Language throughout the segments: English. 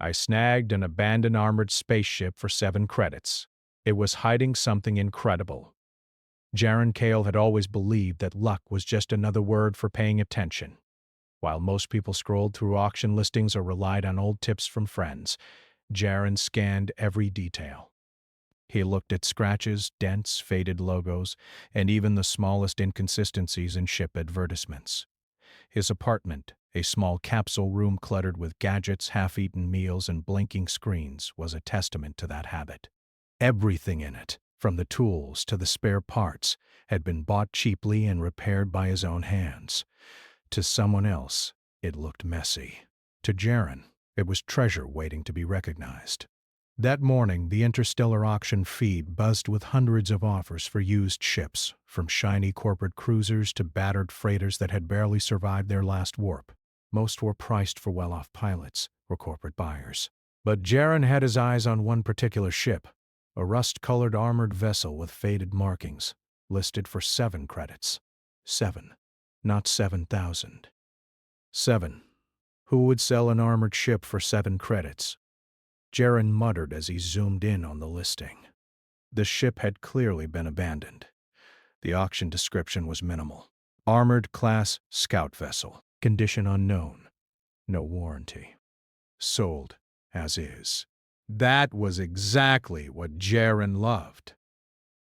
I snagged an abandoned armored spaceship for 7 credits. It was hiding something incredible. Jaren Cale had always believed that luck was just another word for paying attention. While most people scrolled through auction listings or relied on old tips from friends, Jaren scanned every detail. He looked at scratches, dents, faded logos, and even the smallest inconsistencies in ship advertisements. His apartment, a small capsule room cluttered with gadgets, half-eaten meals, and blinking screens, was a testament to that habit. Everything in it, from the tools to the spare parts, had been bought cheaply and repaired by his own hands. To someone else, it looked messy. To Jaren, it was treasure waiting to be recognized. That morning, the Interstellar auction feed buzzed with hundreds of offers for used ships, from shiny corporate cruisers to battered freighters that had barely survived their last warp. Most were priced for well-off pilots or corporate buyers. But Jaren had his eyes on one particular ship, a rust-colored armored vessel with faded markings, listed for 7 credits. 7, not 7,000. 7. Who would sell an armored ship for 7 credits? Jaren muttered as he zoomed in on the listing. The ship had clearly been abandoned. The auction description was minimal. Armored class scout vessel. Condition unknown. No warranty. Sold as is. That was exactly what Jaren loved.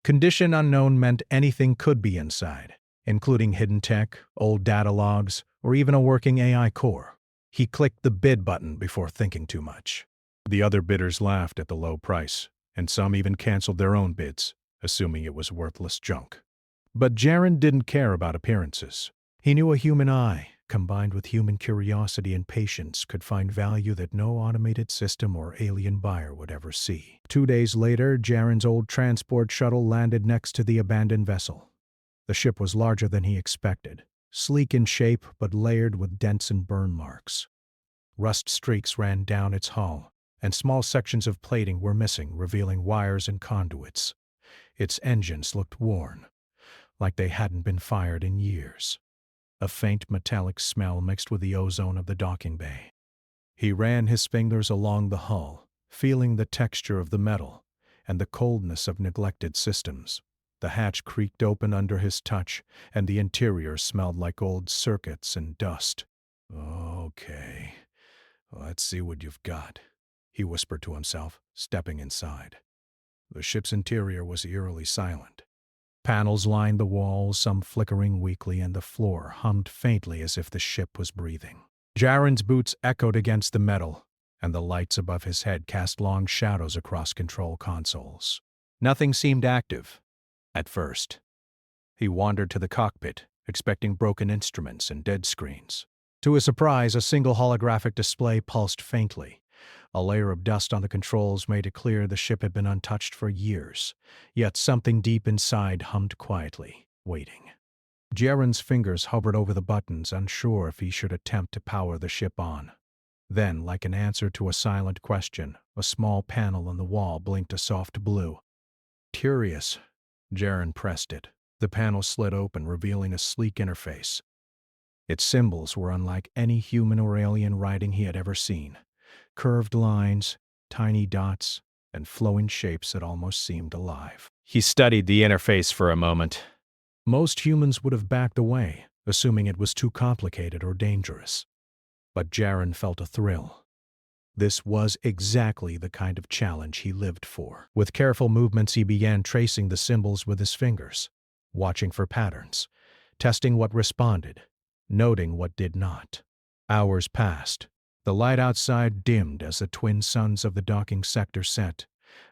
Condition unknown meant anything could be inside, including hidden tech, old data logs, or even a working AI core. He clicked the bid button before thinking too much. The other bidders laughed at the low price, and some even canceled their own bids, assuming it was worthless junk. But Jaren didn't care about appearances. He knew a human eye, combined with human curiosity and patience, could find value that no automated system or alien buyer would ever see. 2 days later, Jaren's old transport shuttle landed next to the abandoned vessel. The ship was larger than he expected, sleek in shape but layered with dents and burn marks. Rust streaks ran down its hull, and small sections of plating were missing, revealing wires and conduits. Its engines looked worn, like they hadn't been fired in years. A faint metallic smell mixed with the ozone of the docking bay. He ran his fingers along the hull, feeling the texture of the metal and the coldness of neglected systems. The hatch creaked open under his touch, and the interior smelled like old circuits and dust. "Okay, let's see what you've got," he whispered to himself, stepping inside. The ship's interior was eerily silent. Panels lined the walls, some flickering weakly, and the floor hummed faintly as if the ship was breathing. Jaren's boots echoed against the metal, and the lights above his head cast long shadows across control consoles. Nothing seemed active, at first. He wandered to the cockpit, expecting broken instruments and dead screens. To his surprise, a single holographic display pulsed faintly. A layer of dust on the controls made it clear the ship had been untouched for years, yet something deep inside hummed quietly, waiting. Jaren's fingers hovered over the buttons, unsure if he should attempt to power the ship on. Then, like an answer to a silent question, a small panel on the wall blinked a soft blue. Curious, Jaren pressed it. The panel slid open, revealing a sleek interface. Its symbols were unlike any human or alien writing he had ever seen. Curved lines, tiny dots, and flowing shapes that almost seemed alive. He studied the interface for a moment. Most humans would have backed away, assuming it was too complicated or dangerous. But Jaren felt a thrill. This was exactly the kind of challenge he lived for. With careful movements, he began tracing the symbols with his fingers, watching for patterns, testing what responded, noting what did not. Hours passed. The light outside dimmed as the twin suns of the docking sector set,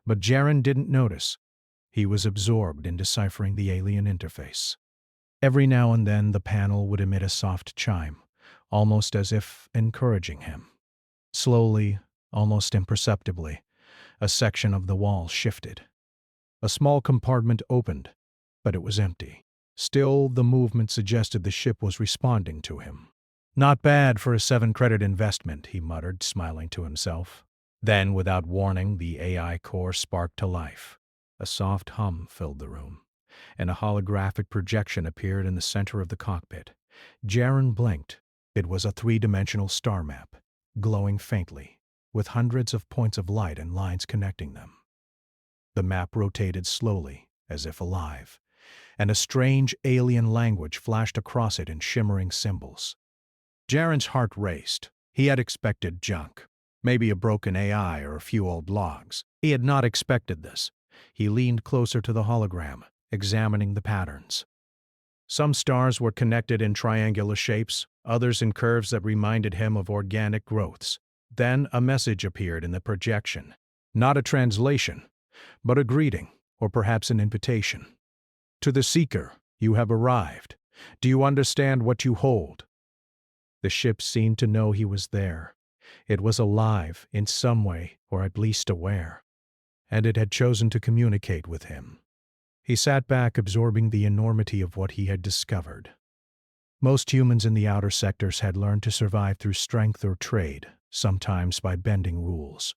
but Jaren didn't notice. He was absorbed in deciphering the alien interface. Every now and then the panel would emit a soft chime, almost as if encouraging him. Slowly, almost imperceptibly, a section of the wall shifted. A small compartment opened, but it was empty. Still, the movement suggested the ship was responding to him. "Not bad for a 7-credit investment," he muttered, smiling to himself. Then, without warning, the AI core sparked to life. A soft hum filled the room, and a holographic projection appeared in the center of the cockpit. Jaren blinked. It was a 3-dimensional star map, glowing faintly, with hundreds of points of light and lines connecting them. The map rotated slowly, as if alive, and a strange alien language flashed across it in shimmering symbols. Jaren's heart raced. He had expected junk, maybe a broken AI or a few old logs. He had not expected this. He leaned closer to the hologram, examining the patterns. Some stars were connected in triangular shapes, others in curves that reminded him of organic growths. Then a message appeared in the projection. Not a translation, but a greeting, or perhaps an invitation. To the seeker, you have arrived. Do you understand what you hold? The ship seemed to know he was there. It was alive in some way, or at least aware. And it had chosen to communicate with him. He sat back, absorbing the enormity of what he had discovered. Most humans in the outer sectors had learned to survive through strength or trade, sometimes by bending rules.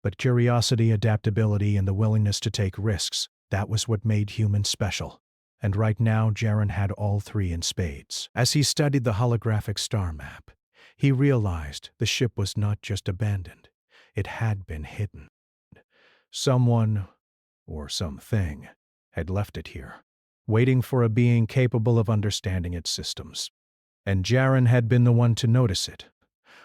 But curiosity, adaptability, and the willingness to take risks, that was what made humans special. And right now, Jaren had all three in spades. As he studied the holographic star map, he realized the ship was not just abandoned. It had been hidden. Someone, or something, had left it here, waiting for a being capable of understanding its systems. And Jaren had been the one to notice it.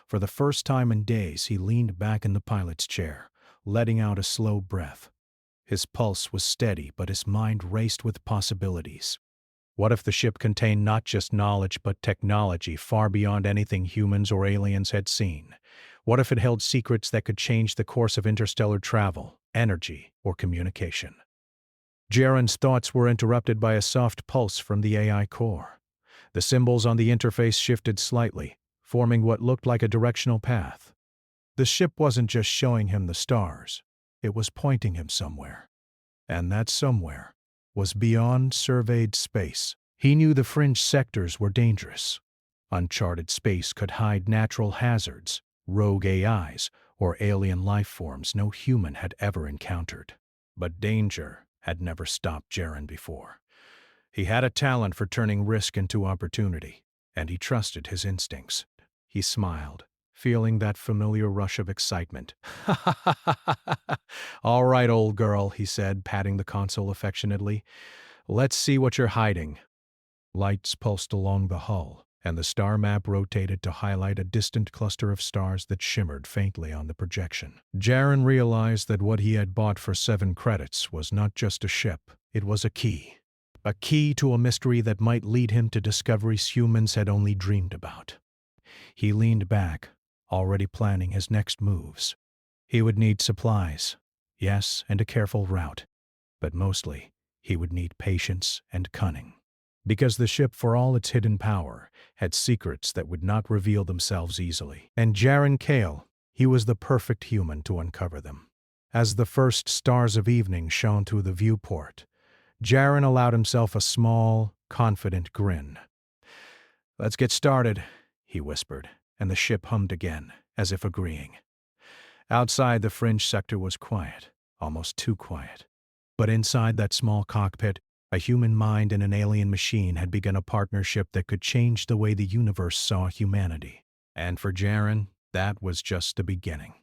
For the first time in days, he leaned back in the pilot's chair, letting out a slow breath. His pulse was steady, but his mind raced with possibilities. What if the ship contained not just knowledge but technology far beyond anything humans or aliens had seen? What if it held secrets that could change the course of interstellar travel, energy, or communication? Jaren's thoughts were interrupted by a soft pulse from the AI core. The symbols on the interface shifted slightly, forming what looked like a directional path. The ship wasn't just showing him the stars, it was pointing him somewhere. And that somewhere was beyond surveyed space. He knew the fringe sectors were dangerous. Uncharted space could hide natural hazards, rogue AIs, or alien life forms no human had ever encountered. But danger had never stopped Jaren before. He had a talent for turning risk into opportunity, and he trusted his instincts. He smiled, feeling that familiar rush of excitement. "All right, old girl," he said, patting the console affectionately. "Let's see what you're hiding." Lights pulsed along the hull, and the star map rotated to highlight a distant cluster of stars that shimmered faintly on the projection. Jaren realized that what he had bought for 7 credits was not just a ship, it was a key. A key to a mystery that might lead him to discoveries humans had only dreamed about. He leaned back, already planning his next moves. He would need supplies, yes, and a careful route, but mostly he would need patience and cunning. Because the ship, for all its hidden power, had secrets that would not reveal themselves easily. And Jaren Kale, he was the perfect human to uncover them. As the first stars of evening shone through the viewport, Jaren allowed himself a small, confident grin. "Let's get started," he whispered, and the ship hummed again, as if agreeing. Outside, the fringe sector was quiet, almost too quiet. But inside that small cockpit, a human mind and an alien machine had begun a partnership that could change the way the universe saw humanity. And for Jaren, that was just the beginning.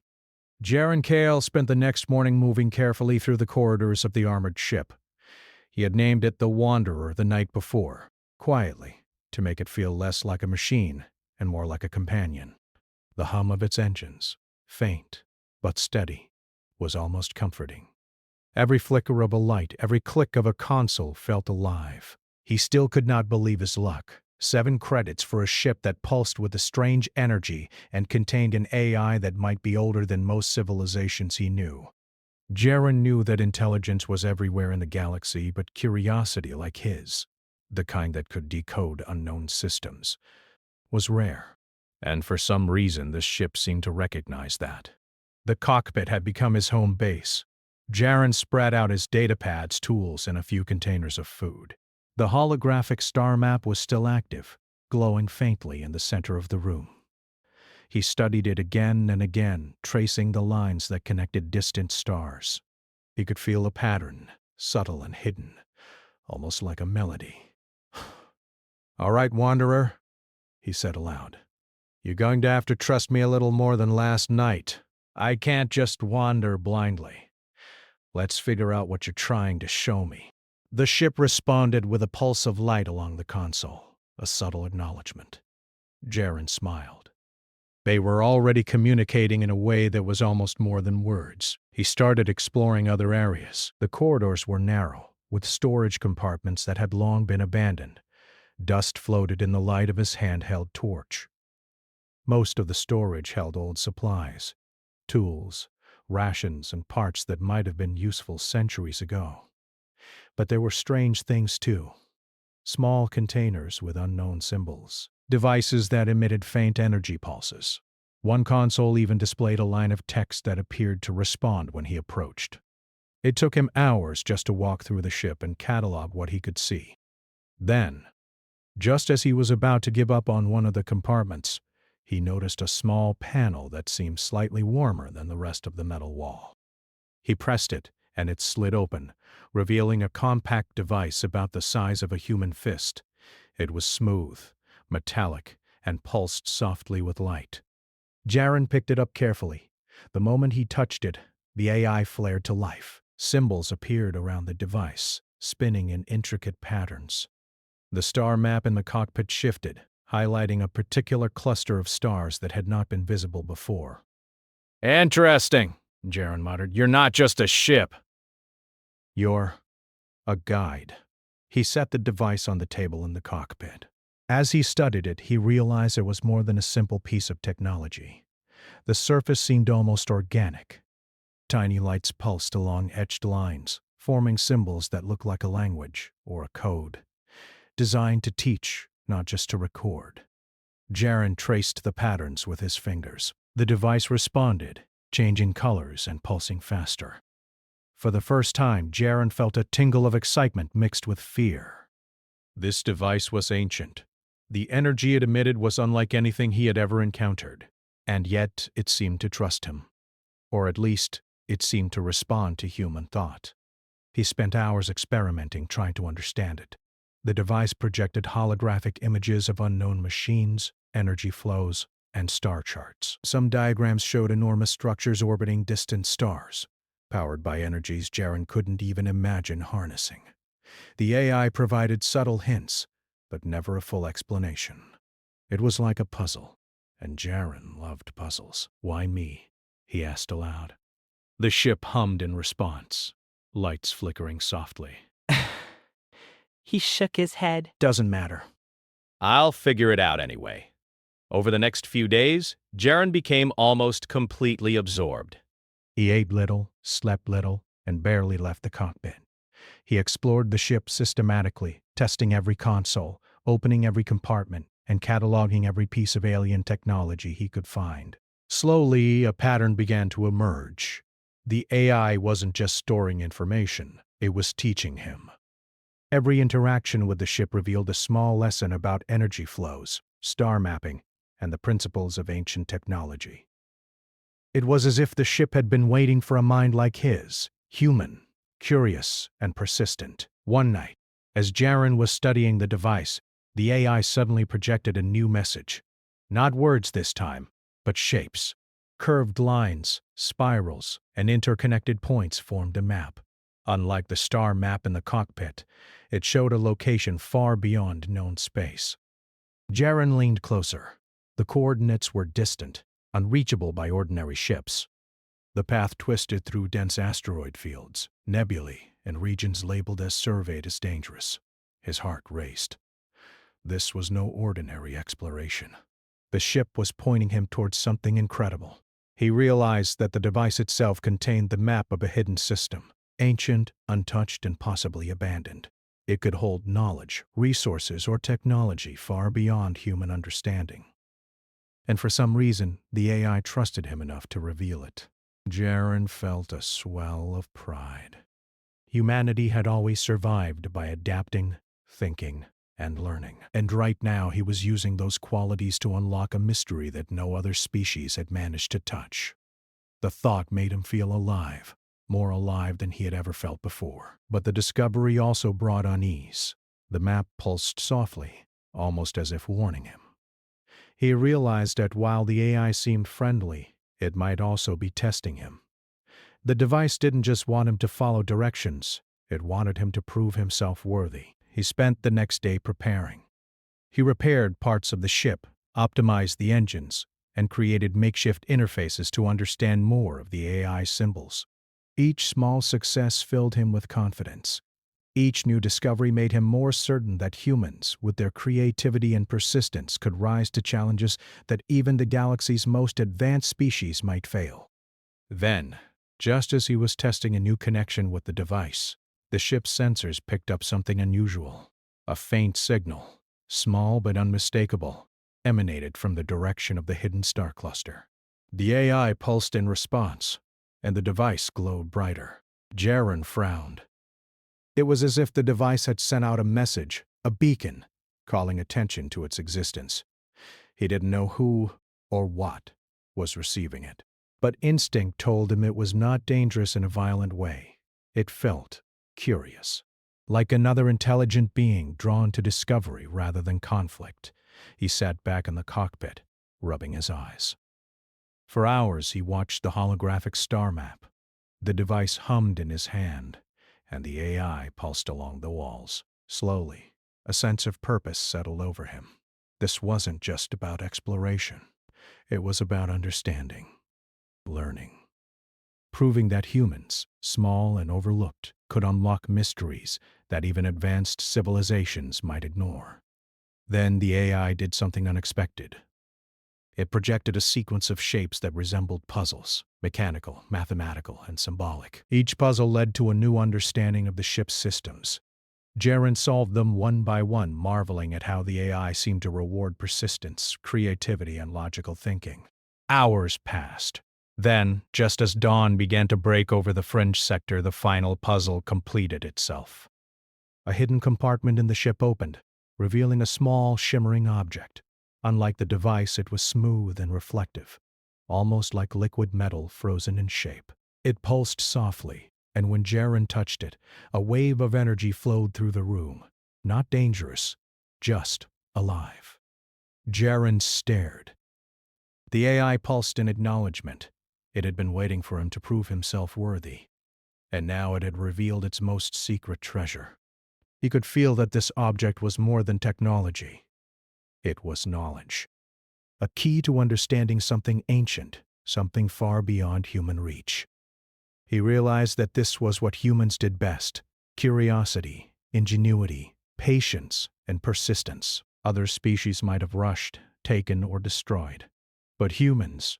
Jaren Kale spent the next morning moving carefully through the corridors of the armored ship. He had named it the Wanderer the night before, quietly, to make it feel less like a machine and more like a companion. The hum of its engines, faint but steady, was almost comforting. Every flicker of a light, every click of a console felt alive. He still could not believe his luck. 7 credits for a ship that pulsed with a strange energy and contained an AI that might be older than most civilizations he knew. Jaren knew that intelligence was everywhere in the galaxy, but curiosity like his, the kind that could decode unknown systems, was rare. And for some reason, this ship seemed to recognize that. The cockpit had become his home base. Jaren spread out his datapads, tools, and a few containers of food. The holographic star map was still active, glowing faintly in the center of the room. He studied it again and again, tracing the lines that connected distant stars. He could feel a pattern, subtle and hidden, almost like a melody. "All right, Wanderer," he said aloud. "You're going to have to trust me a little more than last night." I can't just wander blindly. Let's figure out what you're trying to show me. The ship responded with a pulse of light along the console, a subtle acknowledgement. Jaren smiled. They were already communicating in a way that was almost more than words. He started exploring other areas. The corridors were narrow, with storage compartments that had long been abandoned. Dust floated in the light of his handheld torch. Most of the storage held old supplies, tools, rations, and parts that might have been useful centuries ago. But there were strange things too. Small containers with unknown symbols, devices that emitted faint energy pulses. One console even displayed a line of text that appeared to respond when he approached. It took him hours just to walk through the ship and catalog what he could see. Then, just as he was about to give up on one of the compartments, he noticed a small panel that seemed slightly warmer than the rest of the metal wall. He pressed it, and it slid open, revealing a compact device about the size of a human fist. It was smooth, metallic, and pulsed softly with light. Jaren picked it up carefully. The moment he touched it, the AI flared to life. Symbols appeared around the device, spinning in intricate patterns. The star map in the cockpit shifted, highlighting a particular cluster of stars that had not been visible before. "Interesting," Jaren muttered. "You're not just a ship. You're a guide." He set the device on the table in the cockpit. As he studied it, he realized it was more than a simple piece of technology. The surface seemed almost organic. Tiny lights pulsed along etched lines, forming symbols that looked like a language or a code, designed to teach, not just to record. Jaren traced the patterns with his fingers. The device responded, changing colors and pulsing faster. For the first time, Jaren felt a tingle of excitement mixed with fear. This device was ancient. The energy it emitted was unlike anything he had ever encountered, and yet it seemed to trust him. Or at least, it seemed to respond to human thought. He spent hours experimenting, trying to understand it. The device projected holographic images of unknown machines, energy flows, and star charts. Some diagrams showed enormous structures orbiting distant stars, powered by energies Jaren couldn't even imagine harnessing. The AI provided subtle hints, but never a full explanation. It was like a puzzle, and Jaren loved puzzles. "Why me?" he asked aloud. The ship hummed in response, lights flickering softly. He shook his head. "Doesn't matter. I'll figure it out anyway." Over the next few days, Jaren became almost completely absorbed. He ate little, slept little, and barely left the cockpit. He explored the ship systematically, testing every console, opening every compartment, and cataloging every piece of alien technology he could find. Slowly, a pattern began to emerge. The AI wasn't just storing information, it was teaching him. Every interaction with the ship revealed a small lesson about energy flows, star mapping, and the principles of ancient technology. It was as if the ship had been waiting for a mind like his, human, curious, and persistent. One night, as Jaren was studying the device, the AI suddenly projected a new message. Not words this time, but shapes. Curved lines, spirals, and interconnected points formed a map. Unlike the star map in the cockpit, it showed a location far beyond known space. Jaren leaned closer. The coordinates were distant, unreachable by ordinary ships. The path twisted through dense asteroid fields, nebulae, and regions labeled as surveyed as dangerous. His heart raced. This was no ordinary exploration. The ship was pointing him towards something incredible. He realized that the device itself contained the map of a hidden system, ancient, untouched, and possibly abandoned. It could hold knowledge, resources, or technology far beyond human understanding. And for some reason, the AI trusted him enough to reveal it. Jaren felt a swell of pride. Humanity had always survived by adapting, thinking, and learning. And right now he was using those qualities to unlock a mystery that no other species had managed to touch. The thought made him feel alive, more alive than he had ever felt before. But the discovery also brought unease. The map pulsed softly, almost as if warning him. He realized that while the AI seemed friendly, it might also be testing him. The device didn't just want him to follow directions, it wanted him to prove himself worthy. He spent the next day preparing. He repaired parts of the ship, optimized the engines, and created makeshift interfaces to understand more of the AI symbols. Each small success filled him with confidence. Each new discovery made him more certain that humans, with their creativity and persistence, could rise to challenges that even the galaxy's most advanced species might fail. Then, just as he was testing a new connection with the device, the ship's sensors picked up something unusual. A faint signal, small but unmistakable, emanated from the direction of the hidden star cluster. The AI pulsed in response, and the device glowed brighter. Jaren frowned. It was as if the device had sent out a message, a beacon, calling attention to its existence. He didn't know who or what was receiving it, but instinct told him it was not dangerous in a violent way. It felt curious, like another intelligent being drawn to discovery rather than conflict. He sat back in the cockpit, rubbing his eyes. For hours he watched the holographic star map. The device hummed in his hand, and the AI pulsed along the walls. Slowly, a sense of purpose settled over him. This wasn't just about exploration. It was about understanding, learning, proving that humans, small and overlooked, could unlock mysteries that even advanced civilizations might ignore. Then the AI did something unexpected. It projected a sequence of shapes that resembled puzzles, mechanical, mathematical, and symbolic. Each puzzle led to a new understanding of the ship's systems. Jaren solved them one by one, marveling at how the AI seemed to reward persistence, creativity, and logical thinking. Hours passed. Then, just as dawn began to break over the fringe sector, the final puzzle completed itself. A hidden compartment in the ship opened, revealing a small, shimmering object. Unlike the device, it was smooth and reflective, almost like liquid metal frozen in shape. It pulsed softly, and when Jaren touched it, a wave of energy flowed through the room. Not dangerous, just alive. Jaren stared. The AI pulsed in acknowledgement. It had been waiting for him to prove himself worthy, and now it had revealed its most secret treasure. He could feel that this object was more than technology. It was knowledge. A key to understanding something ancient, something far beyond human reach. He realized that this was what humans did best: curiosity, ingenuity, patience, and persistence. Other species might have rushed, taken, or destroyed. But humans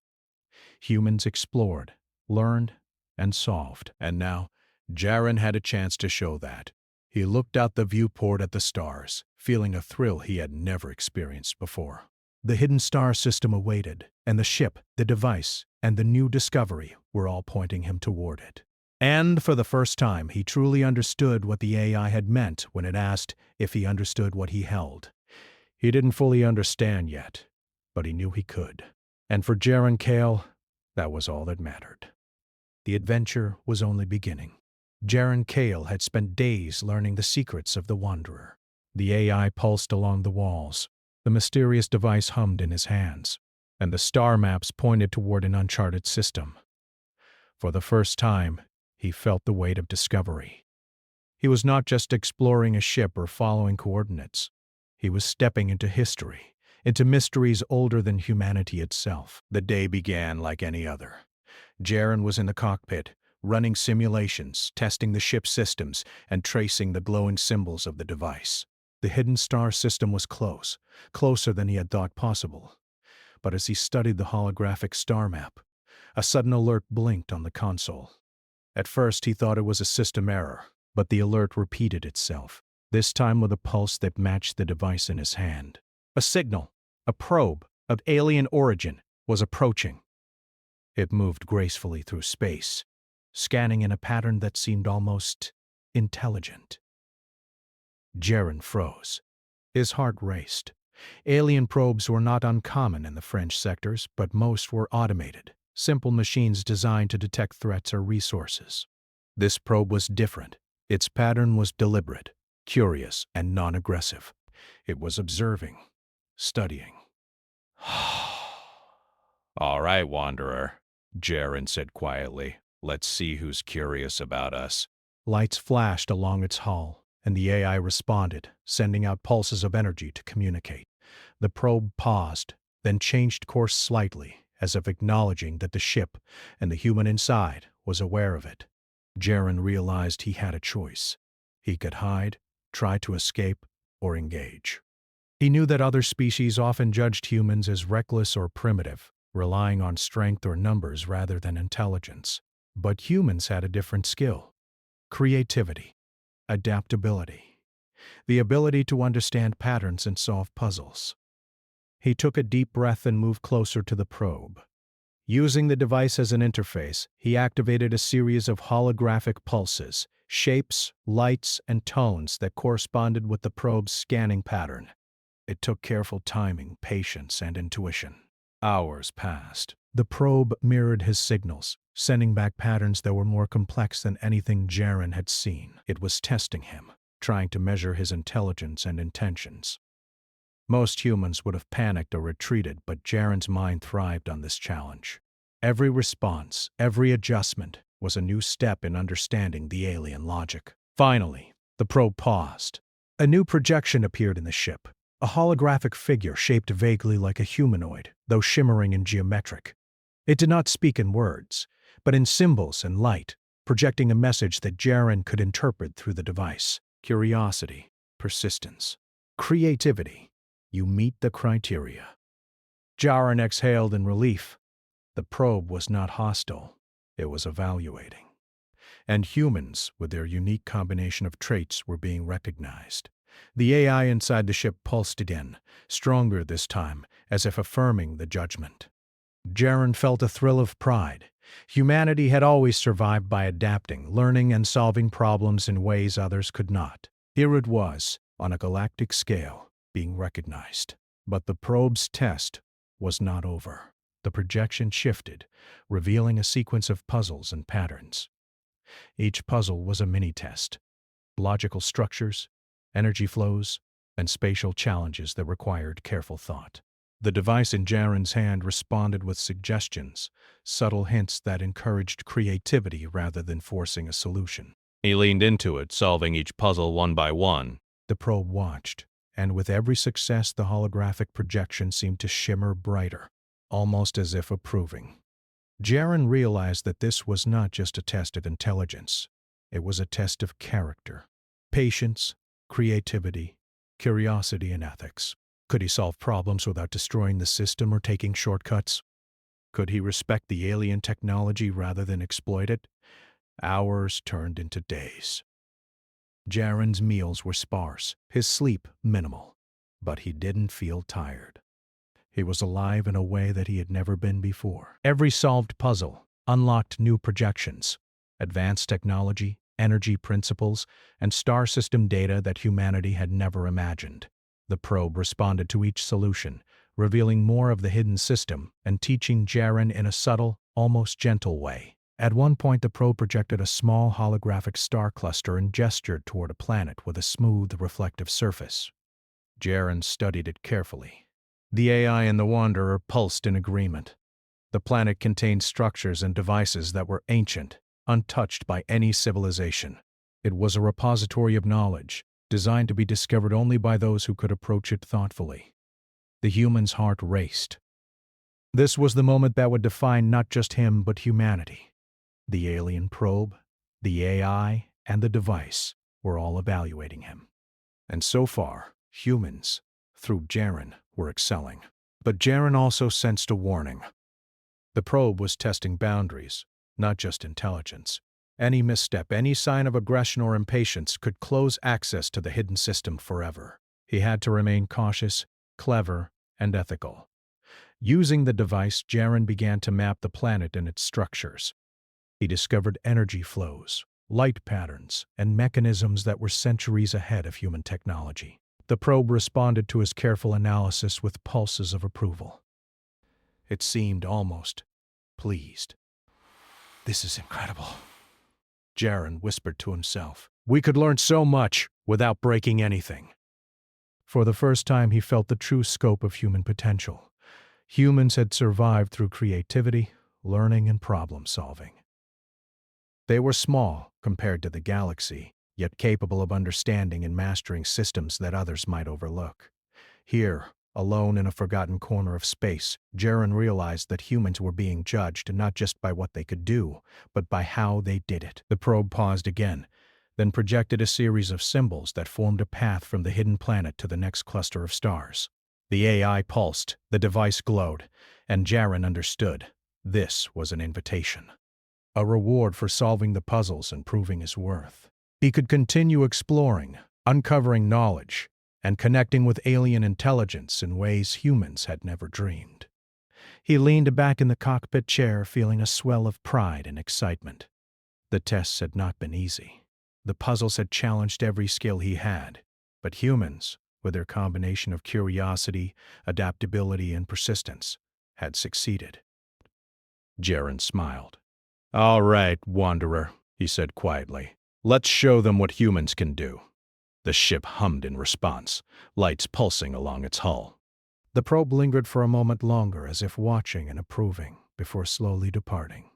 explored, learned, and solved. And now, Jaren had a chance to show that. He looked out the viewport at the stars, feeling a thrill he had never experienced before. The hidden star system awaited, and the ship, the device, and the new discovery were all pointing him toward it. And for the first time, he truly understood what the AI had meant when it asked if he understood what he held. He didn't fully understand yet, but he knew he could. And for Jaren Kale, that was all that mattered. The adventure was only beginning. Jaren Kale had spent days learning the secrets of the Wanderer. The AI pulsed along the walls, the mysterious device hummed in his hands, and the star maps pointed toward an uncharted system. For the first time, he felt the weight of discovery. He was not just exploring a ship or following coordinates. He was stepping into history, into mysteries older than humanity itself. The day began like any other. Jaren was in the cockpit, running simulations, testing the ship's systems, and tracing the glowing symbols of the device. The hidden star system was close, closer than he had thought possible. But as he studied the holographic star map, a sudden alert blinked on the console. At first he thought it was a system error, but the alert repeated itself, this time with a pulse that matched the device in his hand. A signal, a probe of alien origin, was approaching. It moved gracefully through space, scanning in a pattern that seemed almost intelligent. Jaren froze. His heart raced. Alien probes were not uncommon in the French sectors, but most were automated, simple machines designed to detect threats or resources. This probe was different. Its pattern was deliberate, curious, and non-aggressive. It was observing, studying. All right, Wanderer. Jaren said quietly. Let's see who's curious about us. Lights flashed along its hull, and the AI responded, sending out pulses of energy to communicate. The probe paused, then changed course slightly, as if acknowledging that the ship and the human inside was aware of it. Jaren realized he had a choice. He could hide, try to escape, or engage. He knew that other species often judged humans as reckless or primitive, relying on strength or numbers rather than intelligence. But humans had a different skill: creativity, adaptability, the ability to understand patterns and solve puzzles. He took a deep breath and moved closer to the probe. Using the device as an interface, he activated a series of holographic pulses, shapes, lights, and tones that corresponded with the probe's scanning pattern. It took careful timing, patience, and intuition. Hours passed. The probe mirrored his signals, sending back patterns that were more complex than anything Jaren had seen. It was testing him, trying to measure his intelligence and intentions. Most humans would have panicked or retreated, but Jaren's mind thrived on this challenge. Every response, every adjustment, was a new step in understanding the alien logic. Finally, the probe paused. A new projection appeared in the ship, a holographic figure shaped vaguely like a humanoid, though shimmering and geometric. It did not speak in words, but in symbols and light, projecting a message that Jaren could interpret through the device. Curiosity, persistence, creativity. You meet the criteria. Jaren exhaled in relief. The probe was not hostile. It was evaluating. And humans, with their unique combination of traits, were being recognized. The AI inside the ship pulsed again, stronger this time, as if affirming the judgment. Jaren felt a thrill of pride. Humanity had always survived by adapting, learning, and solving problems in ways others could not. Here it was, on a galactic scale, being recognized. But the probe's test was not over. The projection shifted, revealing a sequence of puzzles and patterns. Each puzzle was a mini-test: logical structures, energy flows, and spatial challenges that required careful thought. The device in Jaren's hand responded with suggestions, subtle hints that encouraged creativity rather than forcing a solution. He leaned into it, solving each puzzle one by one. The probe watched, and with every success the holographic projection seemed to shimmer brighter, almost as if approving. Jaren realized that this was not just a test of intelligence. It was a test of character, patience, creativity, curiosity, and ethics. Could he solve problems without destroying the system or taking shortcuts? Could he respect the alien technology rather than exploit it? Hours turned into days. Jaren's meals were sparse, his sleep minimal, but he didn't feel tired. He was alive in a way that he had never been before. Every solved puzzle unlocked new projections, advanced technology, energy principles, and star system data that humanity had never imagined. The probe responded to each solution, revealing more of the hidden system and teaching Jaren in a subtle, almost gentle way. At one point, the probe projected a small holographic star cluster and gestured toward a planet with a smooth, reflective surface. Jaren studied it carefully. The AI and the Wanderer pulsed in agreement. The planet contained structures and devices that were ancient, untouched by any civilization. It was a repository of knowledge, designed to be discovered only by those who could approach it thoughtfully. The human's heart raced. This was the moment that would define not just him but humanity. The alien probe, the AI, and the device were all evaluating him. And so far, humans, through Jaren, were excelling. But Jaren also sensed a warning. The probe was testing boundaries, not just intelligence. Any misstep, any sign of aggression or impatience could close access to the hidden system forever. He had to remain cautious, clever, and ethical. Using the device, Jaren began to map the planet and its structures. He discovered energy flows, light patterns, and mechanisms that were centuries ahead of human technology. The probe responded to his careful analysis with pulses of approval. It seemed almost pleased. "This is incredible," Jaren whispered to himself. "We could learn so much without breaking anything." For the first time, he felt the true scope of human potential. Humans had survived through creativity, learning and problem-solving. They were small compared to the galaxy, yet capable of understanding and mastering systems that others might overlook. Here, alone in a forgotten corner of space, Jaren realized that humans were being judged not just by what they could do, but by how they did it. The probe paused again, then projected a series of symbols that formed a path from the hidden planet to the next cluster of stars. The AI pulsed, the device glowed, and Jaren understood. This was an invitation. A reward for solving the puzzles and proving his worth. He could continue exploring, uncovering knowledge, and connecting with alien intelligence in ways humans had never dreamed. He leaned back in the cockpit chair, feeling a swell of pride and excitement. The tests had not been easy. The puzzles had challenged every skill he had, but humans, with their combination of curiosity, adaptability, and persistence, had succeeded. Jaren smiled. "All right, Wanderer," he said quietly. "Let's show them what humans can do." The ship hummed in response, lights pulsing along its hull. The probe lingered for a moment longer, as if watching and approving, before slowly departing.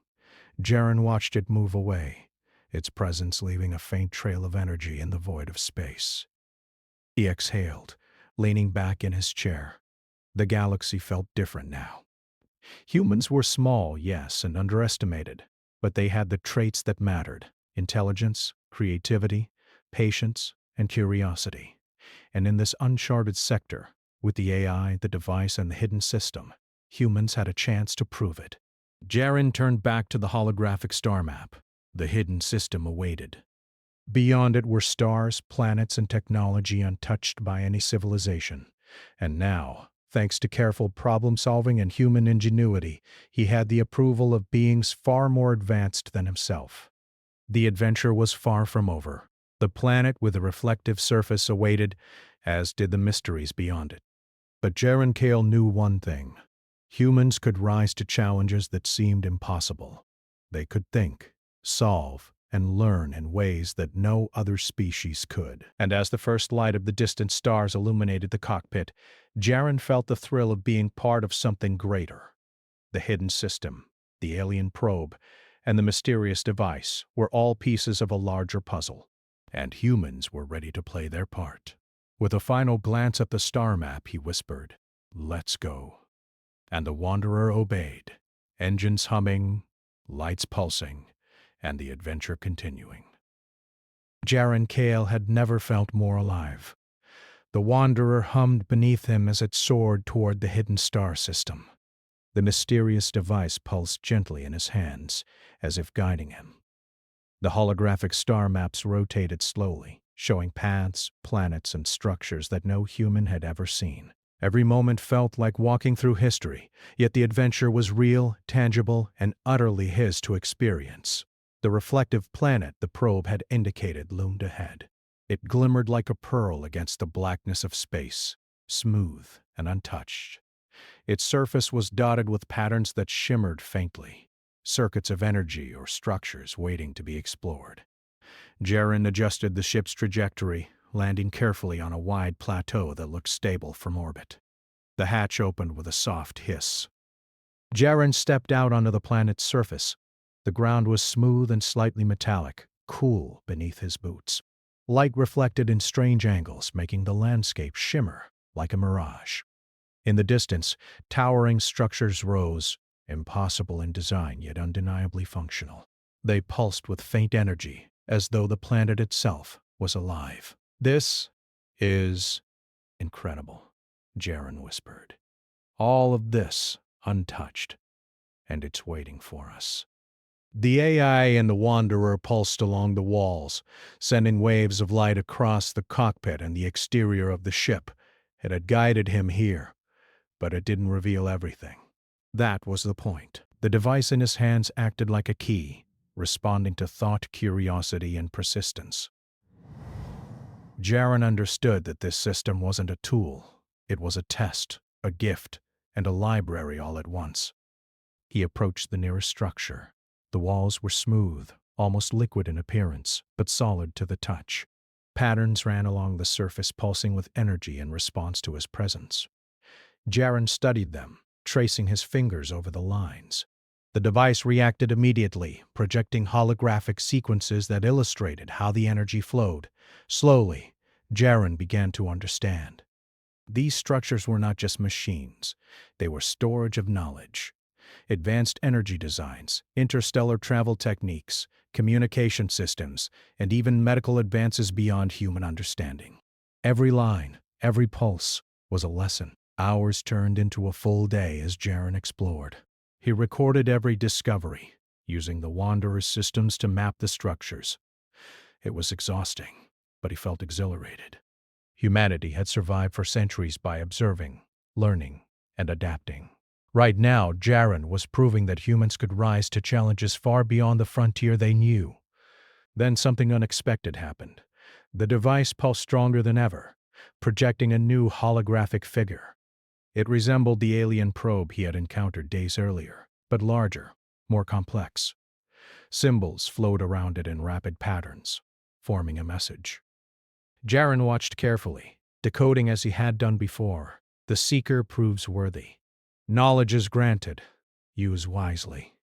Jaren watched it move away, its presence leaving a faint trail of energy in the void of space. He exhaled, leaning back in his chair. The galaxy felt different now. Humans were small, yes, and underestimated, but they had the traits that mattered: intelligence, creativity, patience, and curiosity. And in this uncharted sector, with the AI, the device, and the hidden system, humans had a chance to prove it. Jaren turned back to the holographic star map. The hidden system awaited. Beyond it were stars, planets, and technology untouched by any civilization. And now, thanks to careful problem-solving and human ingenuity, he had the approval of beings far more advanced than himself. The adventure was far from over. The planet with a reflective surface awaited, as did the mysteries beyond it. But Jaren Kale knew one thing. Humans could rise to challenges that seemed impossible. They could think, solve, and learn in ways that no other species could. And as the first light of the distant stars illuminated the cockpit, Jaren felt the thrill of being part of something greater. The hidden system, the alien probe, and the mysterious device were all pieces of a larger puzzle, and humans were ready to play their part. With a final glance at the star map, he whispered, "Let's go." And the Wanderer obeyed, engines humming, lights pulsing, and the adventure continuing. Jaren Kale had never felt more alive. The Wanderer hummed beneath him as it soared toward the hidden star system. The mysterious device pulsed gently in his hands, as if guiding him. The holographic star maps rotated slowly, showing paths, planets, and structures that no human had ever seen. Every moment felt like walking through history, yet the adventure was real, tangible, and utterly his to experience. The reflective planet the probe had indicated loomed ahead. It glimmered like a pearl against the blackness of space, smooth and untouched. Its surface was dotted with patterns that shimmered faintly, circuits of energy or structures waiting to be explored. Jaren adjusted the ship's trajectory, landing carefully on a wide plateau that looked stable from orbit. The hatch opened with a soft hiss. Jaren stepped out onto the planet's surface. The ground was smooth and slightly metallic, cool beneath his boots. Light reflected in strange angles, making the landscape shimmer like a mirage. In the distance, towering structures rose, impossible in design yet undeniably functional. They pulsed with faint energy, as though the planet itself was alive. "This is incredible," Jaren whispered. "All of this untouched, and it's waiting for us." The AI and the Wanderer pulsed along the walls, sending waves of light across the cockpit and the exterior of the ship. It had guided him here, but it didn't reveal everything. That was the point. The device in his hands acted like a key, responding to thought, curiosity, and persistence. Jaren understood that this system wasn't a tool. It was a test, a gift, and a library all at once. He approached the nearest structure. The walls were smooth, almost liquid in appearance, but solid to the touch. Patterns ran along the surface, pulsing with energy in response to his presence. Jaren studied them, tracing his fingers over the lines. The device reacted immediately, projecting holographic sequences that illustrated how the energy flowed. Slowly, Jaren began to understand. These structures were not just machines, they were storage of knowledge. Advanced energy designs, interstellar travel techniques, communication systems, and even medical advances beyond human understanding. Every line, every pulse, was a lesson. Hours turned into a full day as Jaren explored. He recorded every discovery, using the Wanderer's systems to map the structures. It was exhausting, but he felt exhilarated. Humanity had survived for centuries by observing, learning, and adapting. Right now, Jaren was proving that humans could rise to challenges far beyond the frontier they knew. Then something unexpected happened. The device pulsed stronger than ever, projecting a new holographic figure. It resembled the alien probe he had encountered days earlier, but larger, more complex. Symbols flowed around it in rapid patterns, forming a message. Jaren watched carefully, decoding as he had done before. The seeker proves worthy. Knowledge is granted. Use wisely.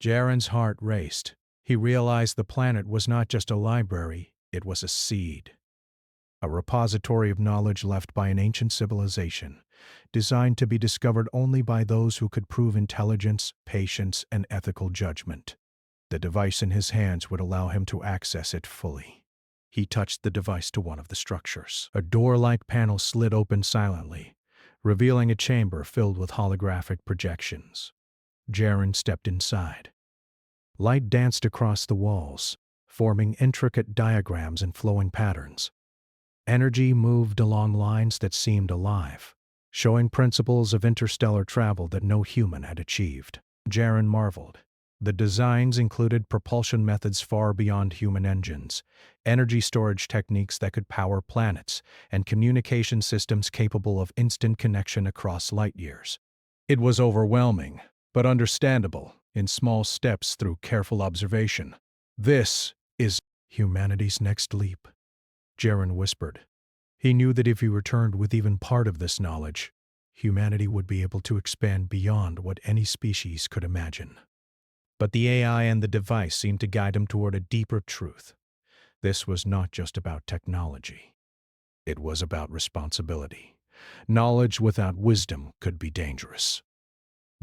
Jaren's heart raced. He realized the planet was not just a library, it was a seed. A repository of knowledge left by an ancient civilization, designed to be discovered only by those who could prove intelligence, patience, and ethical judgment. The device in his hands would allow him to access it fully. He touched the device to one of the structures. A door-like panel slid open silently, revealing a chamber filled with holographic projections. Jaren stepped inside. Light danced across the walls, forming intricate diagrams and flowing patterns. Energy moved along lines that seemed alive, showing principles of interstellar travel that no human had achieved. Jaren marveled. The designs included propulsion methods far beyond human engines, energy storage techniques that could power planets, and communication systems capable of instant connection across light years. It was overwhelming, but understandable, in small steps through careful observation. This is humanity's next leap, Jaren whispered. He knew that if he returned with even part of this knowledge, humanity would be able to expand beyond what any species could imagine. But the AI and the device seemed to guide him toward a deeper truth. This was not just about technology. It was about responsibility. Knowledge without wisdom could be dangerous.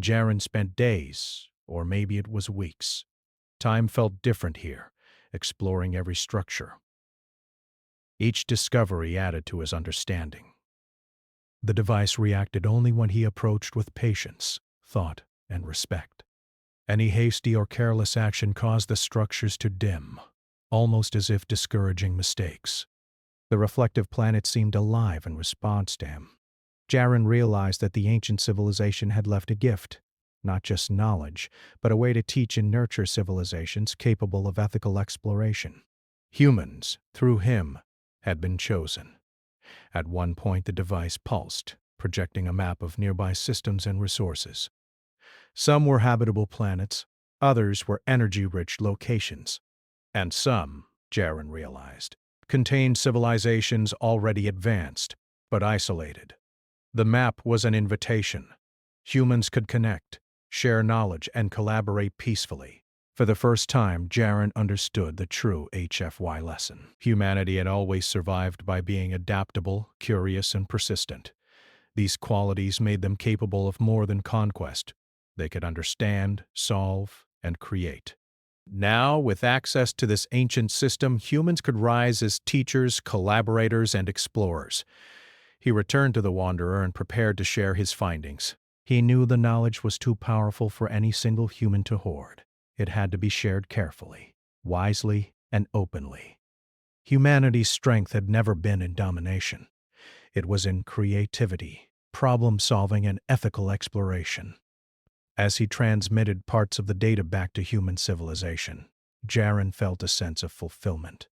Jaren spent days, or maybe it was weeks. Time felt different here, exploring every structure. Each discovery added to his understanding. The device reacted only when he approached with patience, thought, and respect. Any hasty or careless action caused the structures to dim, almost as if discouraging mistakes. The reflective planet seemed alive in response to him. Jaren realized that the ancient civilization had left a gift, not just knowledge, but a way to teach and nurture civilizations capable of ethical exploration. Humans, through him, had been chosen. At one point the device pulsed, projecting a map of nearby systems and resources. Some were habitable planets, others were energy-rich locations, and some, Jaren realized, contained civilizations already advanced, but isolated. The map was an invitation. Humans could connect, share knowledge, and collaborate peacefully. For the first time, Jaren understood the true HFY lesson. Humanity had always survived by being adaptable, curious, and persistent. These qualities made them capable of more than conquest. They could understand, solve, and create. Now, with access to this ancient system, humans could rise as teachers, collaborators, and explorers. He returned to the Wanderer and prepared to share his findings. He knew the knowledge was too powerful for any single human to hoard. It had to be shared carefully, wisely, and openly. Humanity's strength had never been in domination. It was in creativity, problem-solving, and ethical exploration. As he transmitted parts of the data back to human civilization, Jaren felt a sense of fulfillment.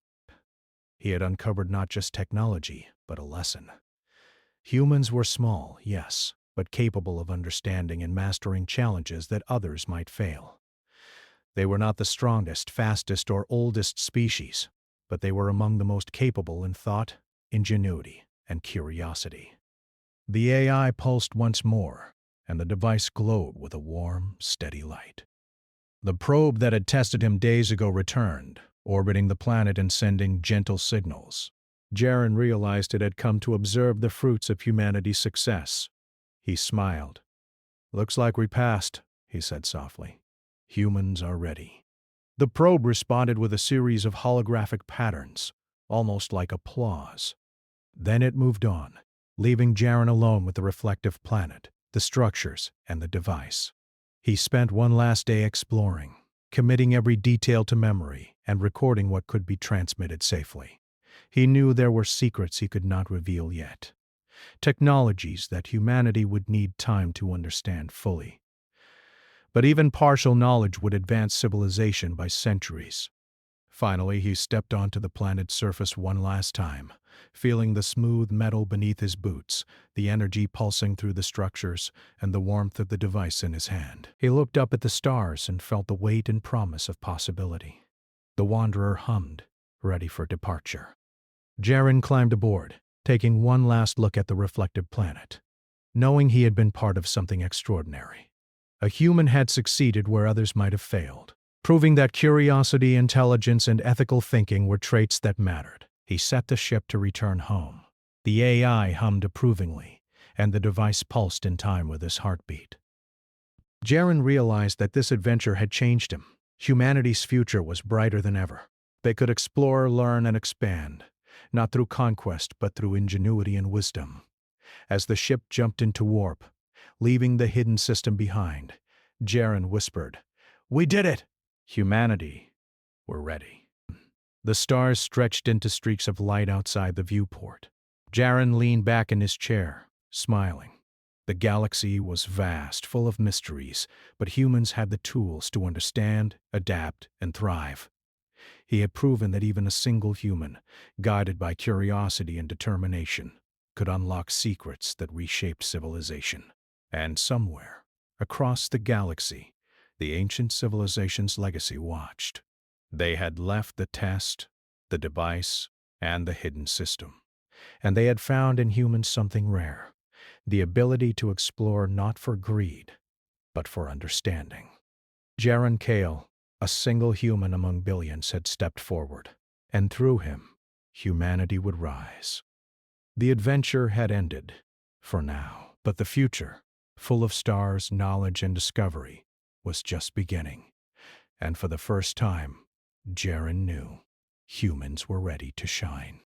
He had uncovered not just technology, but a lesson. Humans were small, yes, but capable of understanding and mastering challenges that others might fail. They were not the strongest, fastest, or oldest species, but they were among the most capable in thought, ingenuity, and curiosity. The AI pulsed once more, and the device glowed with a warm, steady light. The probe that had tested him days ago returned, orbiting the planet and sending gentle signals. Jaren realized it had come to observe the fruits of humanity's success. He smiled. "Looks like we passed," he said softly. "Humans are ready." The probe responded with a series of holographic patterns, almost like applause. Then it moved on, leaving Jaren alone with the reflective planet, the structures, and the device. He spent one last day exploring, committing every detail to memory and recording what could be transmitted safely. He knew there were secrets he could not reveal yet, technologies that humanity would need time to understand fully. But even partial knowledge would advance civilization by centuries. Finally, he stepped onto the planet's surface one last time, feeling the smooth metal beneath his boots, the energy pulsing through the structures, and the warmth of the device in his hand. He looked up at the stars and felt the weight and promise of possibility. The Wanderer hummed, ready for departure. Jaren climbed aboard, taking one last look at the reflective planet, knowing he had been part of something extraordinary. A human had succeeded where others might have failed, proving that curiosity, intelligence, and ethical thinking were traits that mattered. He set the ship to return home. The AI hummed approvingly, and the device pulsed in time with his heartbeat. Jaren realized that this adventure had changed him. Humanity's future was brighter than ever. They could explore, learn, and expand, not through conquest but through ingenuity and wisdom. As the ship jumped into warp, leaving the hidden system behind, Jaren whispered, "We did it! Humanity, we're ready." The stars stretched into streaks of light outside the viewport. Jaren leaned back in his chair, smiling. The galaxy was vast, full of mysteries, but humans had the tools to understand, adapt, and thrive. He had proven that even a single human, guided by curiosity and determination, could unlock secrets that reshaped civilization. And somewhere, across the galaxy, the ancient civilization's legacy watched. They had left the test, the device, and the hidden system. And they had found in humans something rare, the ability to explore not for greed, but for understanding. Jaren Kale, a single human among billions, had stepped forward, and through him, humanity would rise. The adventure had ended, for now, but the future, full of stars, knowledge, and discovery, was just beginning. And for the first time, Jaren knew humans were ready to shine.